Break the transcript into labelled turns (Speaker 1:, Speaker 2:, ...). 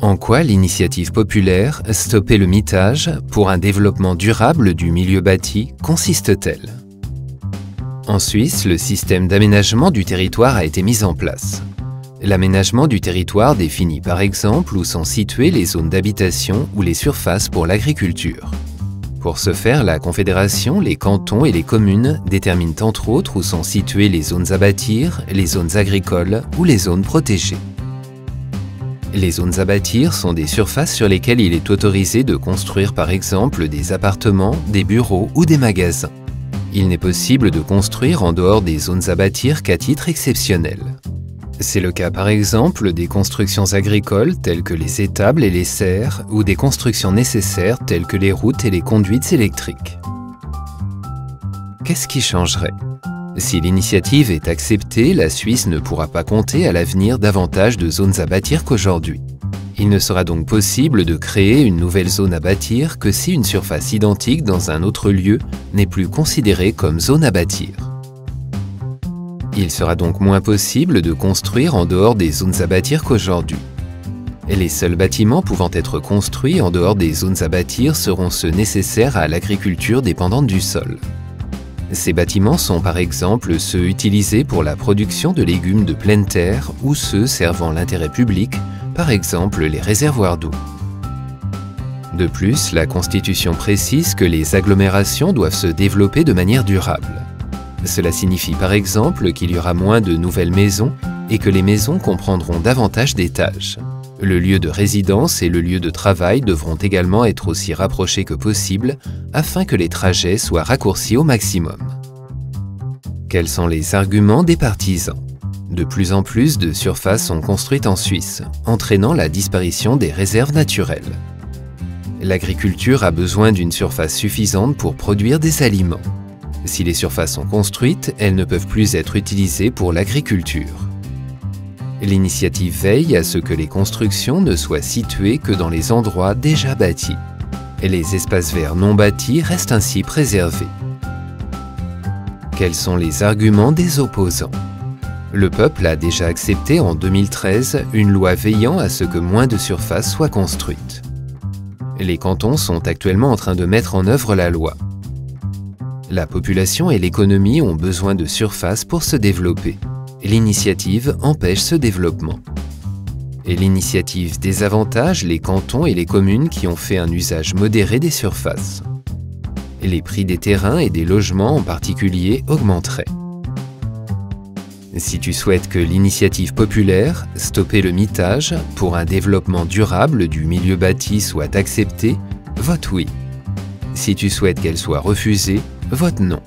Speaker 1: En quoi l'initiative populaire « Stopper le mitage » pour un développement durable du milieu bâti consiste-t-elle? En Suisse, le système d'aménagement du territoire a été mis en place. L'aménagement du territoire définit par exemple où sont situées les zones d'habitation ou les surfaces pour l'agriculture. Pour ce faire, la Confédération, les cantons et les communes déterminent entre autres où sont situées les zones à bâtir, les zones agricoles ou les zones protégées. Les zones à bâtir sont des surfaces sur lesquelles il est autorisé de construire par exemple des appartements, des bureaux ou des magasins. Il n'est possible de construire en dehors des zones à bâtir qu'à titre exceptionnel. C'est le cas par exemple des constructions agricoles telles que les étables et les serres ou des constructions nécessaires telles que les routes et les conduites électriques. Qu'est-ce qui changerait? Si l'initiative est acceptée, la Suisse ne pourra pas compter à l'avenir davantage de zones à bâtir qu'aujourd'hui. Il ne sera donc possible de créer une nouvelle zone à bâtir que si une surface identique dans un autre lieu n'est plus considérée comme zone à bâtir. Il sera donc moins possible de construire en dehors des zones à bâtir qu'aujourd'hui. Les seuls bâtiments pouvant être construits en dehors des zones à bâtir seront ceux nécessaires à l'agriculture dépendante du sol. Ces bâtiments sont par exemple ceux utilisés pour la production de légumes de pleine terre ou ceux servant l'intérêt public, par exemple les réservoirs d'eau. De plus, la Constitution précise que les agglomérations doivent se développer de manière durable. Cela signifie par exemple qu'il y aura moins de nouvelles maisons et que les maisons comprendront davantage d'étages. Le lieu de résidence et le lieu de travail devront également être aussi rapprochés que possible afin que les trajets soient raccourcis au maximum. Quels sont les arguments des partisans? De plus en plus de surfaces sont construites en Suisse, entraînant la disparition des réserves naturelles. L'agriculture a besoin d'une surface suffisante pour produire des aliments. Si les surfaces sont construites, elles ne peuvent plus être utilisées pour l'agriculture. L'initiative veille à ce que les constructions ne soient situées que dans les endroits déjà bâtis. Et les espaces verts non bâtis restent ainsi préservés. Quels sont les arguments des opposants? Le peuple a déjà accepté en 2013 une loi veillant à ce que moins de surfaces soient construites. Les cantons sont actuellement en train de mettre en œuvre la loi. La population et l'économie ont besoin de surfaces pour se développer. L'initiative empêche ce développement. Et l'initiative désavantage les cantons et les communes qui ont fait un usage modéré des surfaces. Les prix des terrains et des logements en particulier augmenteraient. Si tu souhaites que l'initiative populaire « Stopper le mitage » pour un développement durable du milieu bâti soit acceptée, vote oui. Si tu souhaites qu'elle soit refusée, vote non.